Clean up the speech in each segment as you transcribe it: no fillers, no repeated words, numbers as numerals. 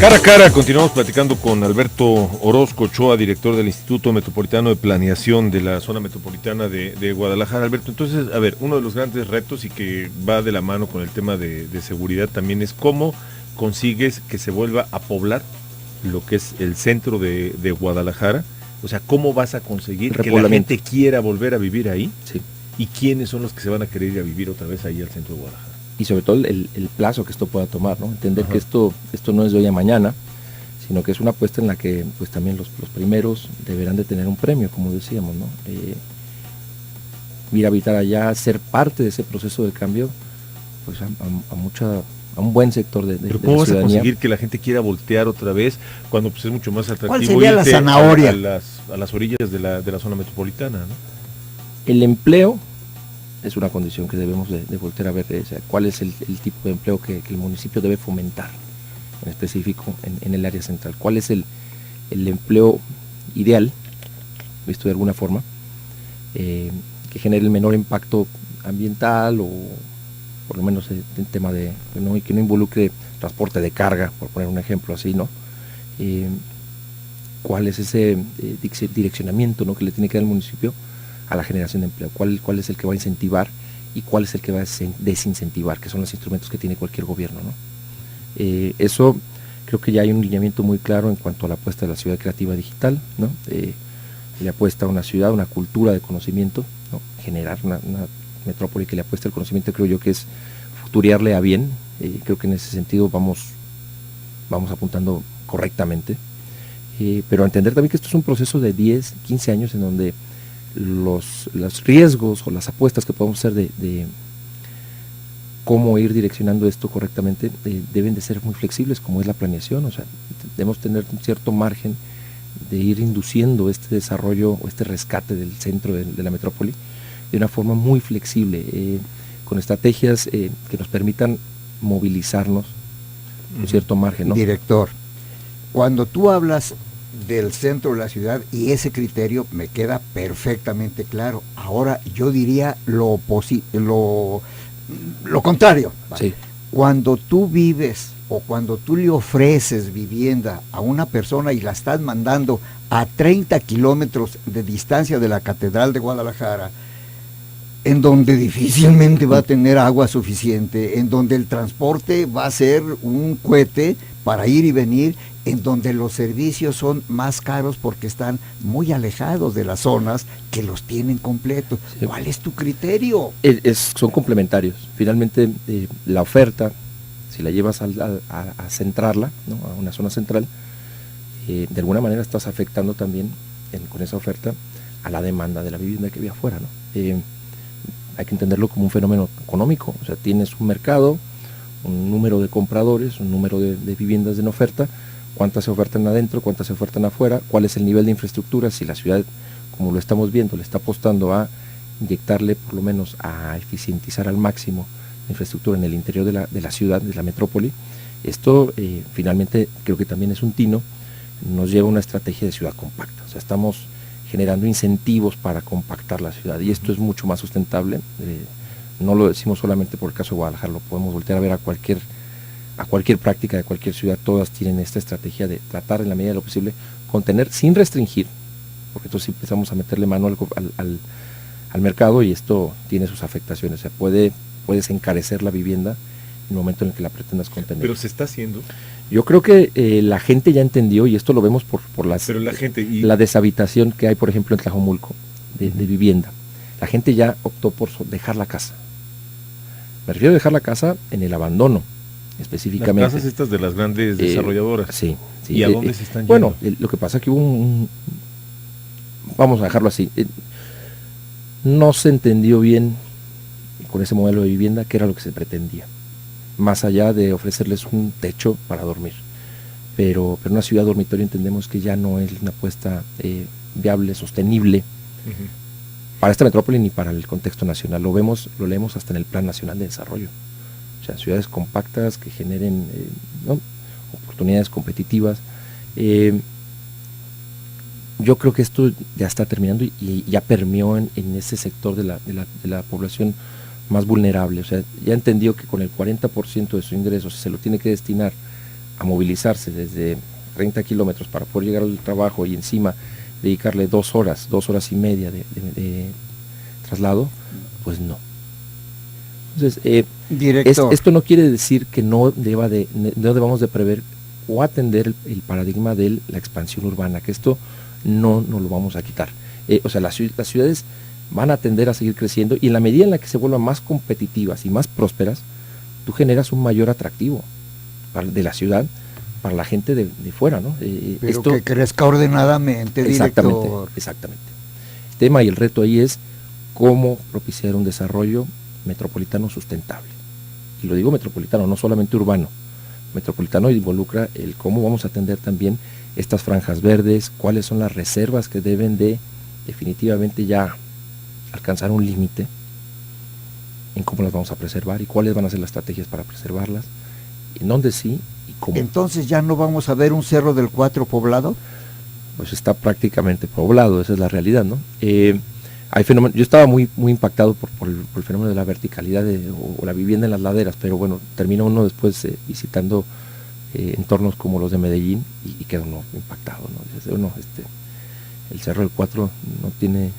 Cara a cara, continuamos platicando con Alberto Orozco Ochoa, director del Instituto Metropolitano de Planeación de la Zona Metropolitana de Guadalajara. Alberto, entonces, a ver, uno de los grandes retos y que va de la mano con el tema de seguridad también es cómo consigues que se vuelva a poblar lo que es el centro de Guadalajara. O sea, ¿cómo vas a conseguir que la gente quiera volver a vivir ahí? Sí. ¿Y quiénes son los que se van a querer ir a vivir otra vez ahí al centro de Guadalajara? Y sobre todo el plazo que esto pueda tomar, ¿no? Entender que esto no es de hoy a mañana, sino que es una apuesta en la que pues también los primeros deberán de tener un premio, como decíamos, ¿no? Ir a habitar allá, ser parte de ese proceso de cambio, pues a un buen sector de Pero ¿cómo la vas a ciudadanía. conseguir que la gente quiera voltear otra vez cuando pues, es mucho más atractivo ¿Cuál sería la irte zanahoria? a las orillas de la zona metropolitana, ¿no? El empleo es una condición que debemos de voltear a ver, o sea, cuál es el tipo de empleo que el municipio debe fomentar, en específico en el área central. ¿Cuál es el empleo ideal, visto de alguna forma, que genere el menor impacto ambiental o por lo menos en tema de y que no involucre transporte de carga, por poner un ejemplo así, ¿no? ¿Cuál es ese direccionamiento, ¿no?, que le tiene que dar el municipio a la generación de empleo? ¿Cuál es el que va a incentivar y cuál es el que va a desincentivar, que son los instrumentos que tiene cualquier gobierno, ¿no? Eso creo que ya hay un lineamiento muy claro en cuanto a la apuesta de la ciudad creativa digital, ¿no? Le apuesta a una ciudad, una cultura de conocimiento, ¿no? Generar una metrópoli que le apuesta al conocimiento, creo yo que es futurearle a bien. Creo que en ese sentido vamos apuntando correctamente, pero entender también que esto es un proceso de 10, 15 años en donde los riesgos o las apuestas que podemos hacer de cómo ir direccionando esto correctamente deben de ser muy flexibles, como es la planeación. O sea, debemos tener un cierto margen de ir induciendo este desarrollo o este rescate del centro de la metrópoli de una forma muy flexible, con estrategias que nos permitan movilizarnos un cierto margen, ¿no? Director, cuando tú hablas del centro de la ciudad y ese criterio me queda perfectamente claro. Ahora yo diría lo contrario. Sí. Cuando tú vives o cuando tú le ofreces vivienda a una persona y la estás mandando a 30 kilómetros de distancia de la Catedral de Guadalajara, en donde difícilmente va a tener agua suficiente, en donde el transporte va a ser un cohete para ir y venir, en donde los servicios son más caros porque están muy alejados de las zonas que los tienen completos. Sí. ¿Cuál es tu criterio? Son complementarios. Finalmente, la oferta, si la llevas a centrarla, ¿no?, a una zona central, de alguna manera estás afectando también con esa oferta a la demanda de la vivienda que había afuera, ¿no? Hay que entenderlo como un fenómeno económico. O sea, tienes un mercado, un número de compradores, un número de viviendas en oferta, cuántas se ofertan adentro, cuántas se ofertan afuera, cuál es el nivel de infraestructura, si la ciudad, como lo estamos viendo, le está apostando a inyectarle, por lo menos a eficientizar al máximo la infraestructura en el interior de la ciudad, de la metrópoli. Esto finalmente creo que también es un tino, nos lleva a una estrategia de ciudad compacta. O sea, estamos generando incentivos para compactar la ciudad y esto es mucho más sustentable. No lo decimos solamente por el caso de Guadalajara, lo podemos voltear a ver a cualquier práctica de cualquier ciudad. Todas tienen esta estrategia de tratar en la medida de lo posible contener sin restringir, porque entonces empezamos a meterle mano al mercado y esto tiene sus afectaciones. O sea, puedes encarecer la vivienda en el momento en el que la pretendas contener. Pero se está haciendo. Yo creo que la gente ya entendió, y esto lo vemos por Pero la gente la deshabitación que hay, por ejemplo, en Tlajomulco de vivienda. La gente ya optó por dejar la casa. Me refiero a dejar la casa en el abandono, específicamente. Las casas estas de las grandes desarrolladoras. Sí. ¿Y a dónde se están yendo? Bueno, lo que pasa es que hubo vamos a dejarlo así, no se entendió bien con ese modelo de vivienda qué era lo que se pretendía, más allá de ofrecerles un techo para dormir. Pero una ciudad dormitorio entendemos que ya no es una apuesta viable, sostenible, para esta metrópoli ni para el contexto nacional. Lo leemos hasta en el Plan Nacional de Desarrollo. O sea, ciudades compactas que generen oportunidades competitivas. Yo creo que esto ya está terminando y ya permeó en ese sector de la población más vulnerable. O sea, ya entendió que con el 40% de su ingreso se lo tiene que destinar a movilizarse desde 30 kilómetros para poder llegar al trabajo y encima dedicarle 2 horas y media de traslado, pues no. Entonces, esto no quiere decir que no debamos de prever o atender el paradigma de la expansión urbana, que esto no lo vamos a quitar. O sea, las ciudades van a tender a seguir creciendo, y en la medida en la que se vuelvan más competitivas y más prósperas, tú generas un mayor atractivo de la ciudad para la gente de fuera, ¿no? Pero que crezca ordenadamente, director. Exactamente. El tema y el reto ahí es cómo propiciar un desarrollo metropolitano sustentable. Y lo digo metropolitano, no solamente urbano. Metropolitano involucra el cómo vamos a atender también estas franjas verdes, cuáles son las reservas que deben de definitivamente ya alcanzar un límite, en cómo las vamos a preservar y cuáles van a ser las estrategias para preservarlas, en dónde sí y cómo. Entonces ya no vamos a ver un Cerro del Cuatro poblado. Pues está prácticamente poblado, esa es la realidad, ¿no? Hay fenómenos, yo estaba muy impactado por el fenómeno de la verticalidad o la vivienda en las laderas, pero bueno, termina uno después visitando entornos como los de Medellín y queda uno impactado, ¿no? Dice uno, el Cerro del Cuatro no tiene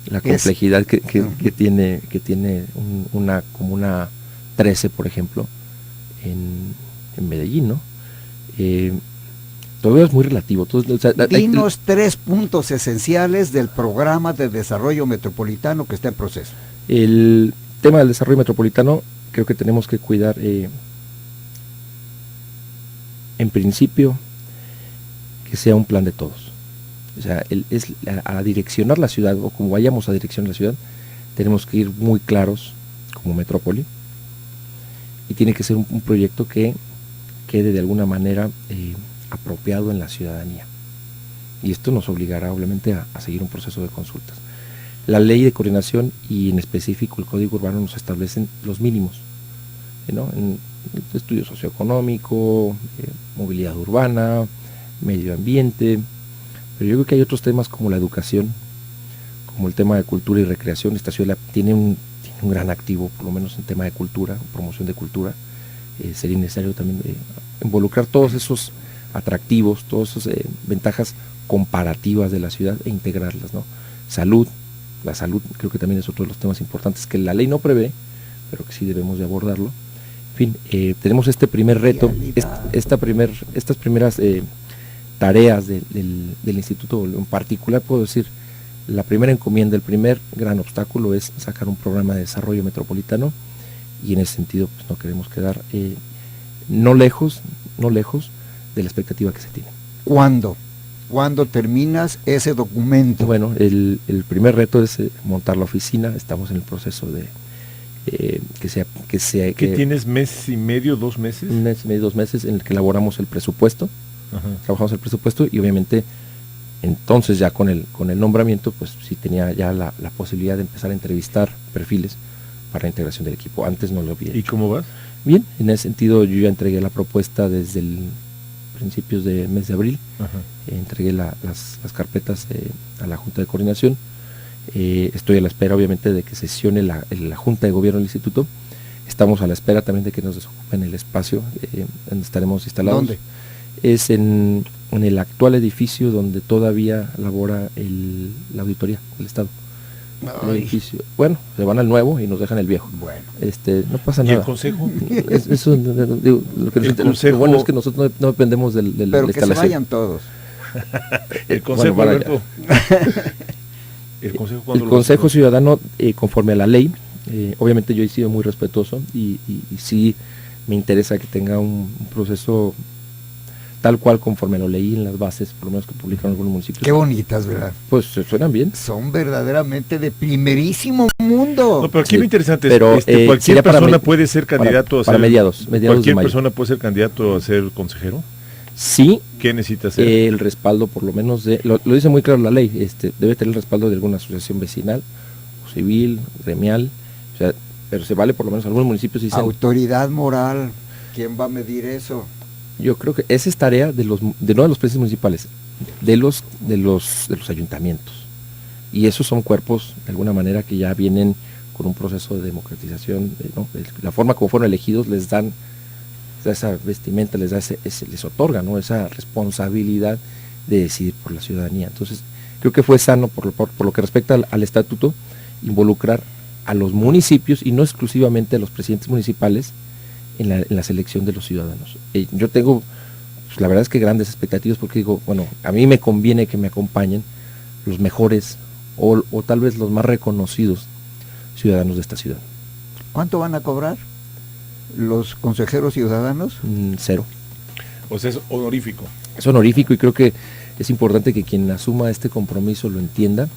la complejidad que tiene una comuna 13, por ejemplo, en Medellín, ¿no? Todo es muy relativo. Dinos 3 puntos esenciales del programa de desarrollo metropolitano que está en proceso. El tema del desarrollo metropolitano, creo que tenemos que cuidar, en principio, que sea un plan de todos. O sea, a direccionar la ciudad, o como vayamos a direccionar la ciudad, tenemos que ir muy claros como metrópoli, y tiene que ser un proyecto que quede de alguna manera apropiado en la ciudadanía. Y esto nos obligará obviamente a seguir un proceso de consultas. La ley de coordinación y en específico el Código Urbano nos establecen los mínimos, ¿no? En estudio socioeconómico, movilidad urbana, medio ambiente, pero yo creo que hay otros temas como la educación, como el tema de cultura y recreación. Esta ciudad tiene un gran activo, por lo menos en tema de cultura, promoción de cultura. Sería necesario también involucrar todos esos atractivos, todas esas ventajas comparativas de la ciudad e integrarlas, ¿no? La salud creo que también es otro de los temas importantes que la ley no prevé, pero que sí debemos de abordarlo. En fin, tenemos este primer reto, estas primeras tareas del instituto. En particular puedo decir, la primera encomienda, el primer gran obstáculo es sacar un programa de desarrollo metropolitano, y en ese sentido pues no queremos quedar no lejos de la expectativa que se tiene. ¿Cuándo terminas ese documento? Bueno, el primer reto es montar la oficina. Estamos en el proceso de ¿Qué tienes, mes y medio, 2 meses? Un mes y medio, 2 meses, en el que elaboramos el presupuesto. Ajá. Trabajamos el presupuesto, y obviamente entonces ya con el nombramiento pues sí tenía ya la posibilidad de empezar a entrevistar perfiles para la integración del equipo. Antes no lo había hecho. ¿Y cómo vas? Bien, en ese sentido yo ya entregué la propuesta desde principios del mes de abril. Entregué las carpetas a la Junta de Coordinación. Estoy a la espera obviamente de que sesione la Junta de Gobierno del Instituto. Estamos a la espera también de que nos desocupen el espacio donde estaremos instalados. ¿Dónde? Es en el actual edificio donde todavía labora la auditoría del Estado. El edificio. Bueno, se van al nuevo y nos dejan el viejo. Bueno, no pasa nada. ¿Y el consejo? Lo bueno es que nosotros no dependemos de la pero instalación. Que se vayan todos. El consejo, bueno, Alberto. El consejo ciudadano, conforme a la ley, obviamente yo he sido muy respetuoso y sí me interesa que tenga un proceso tal cual conforme lo leí en las bases, por lo menos que publicaron algunos municipios. Qué bonitas, ¿verdad? Pues suenan bien. Son verdaderamente de primerísimo mundo. No, pero aquí lo interesante es, cualquier persona puede ser candidato a ser... Para mediados ¿Cualquier persona puede ser candidato a ser consejero? Sí. ¿Qué necesita hacer? El respaldo, por lo menos, lo dice muy claro la ley, debe tener el respaldo de alguna asociación vecinal, o civil, gremial, o sea, pero se vale por lo menos algunos municipios dicen... Autoridad moral, ¿quién va a medir eso? Yo creo que esa es tarea no de los presidentes municipales, de los ayuntamientos. Y esos son cuerpos, de alguna manera, que ya vienen con un proceso de democratización, ¿no? La forma como fueron elegidos les dan da esa vestimenta, les otorga, ¿no?, esa responsabilidad de decidir por la ciudadanía. Entonces, creo que fue sano, por lo que respecta al estatuto, involucrar a los municipios y no exclusivamente a los presidentes municipales en la selección de los ciudadanos. Yo tengo, pues, la verdad es que grandes expectativas, porque digo, bueno, a mí me conviene que me acompañen los mejores o tal vez los más reconocidos ciudadanos de esta ciudad. ¿Cuánto van a cobrar los consejeros ciudadanos? 0. O sea, es honorífico. Es honorífico, y creo que es importante que quien asuma este compromiso lo entienda.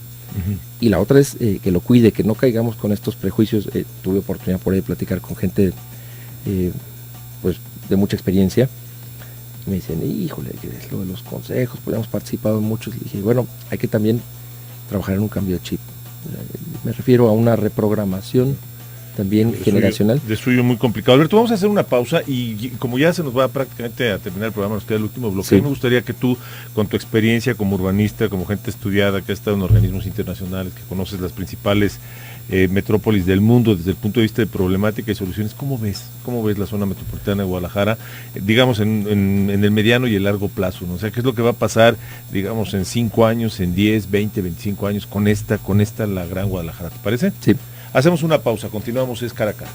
Y la otra es que lo cuide, que no caigamos con estos prejuicios. Tuve oportunidad por ahí de platicar con gente pues de mucha experiencia. Me dicen, híjole, que es lo de los consejos, pues hemos participado en muchos. Le dije, bueno, hay que también trabajar en un cambio de chip. Me refiero a una reprogramación también generacional. De suyo muy complicado. Alberto, vamos a hacer una pausa y como ya se nos va prácticamente a terminar el programa, nos queda el último bloque. Sí. Me gustaría que tú, con tu experiencia como urbanista, como gente estudiada, que ha estado en organismos internacionales, que conoces las principales metrópolis del mundo desde el punto de vista de problemática y soluciones, ¿cómo ves la zona metropolitana de Guadalajara, digamos, en el mediano y el largo plazo, ¿no? O sea, ¿qué es lo que va a pasar, digamos, en 5 años, en 10, 20, 25 años con esta la gran Guadalajara? ¿Te parece? Sí. Hacemos una pausa, continuamos, es Cara a Cara.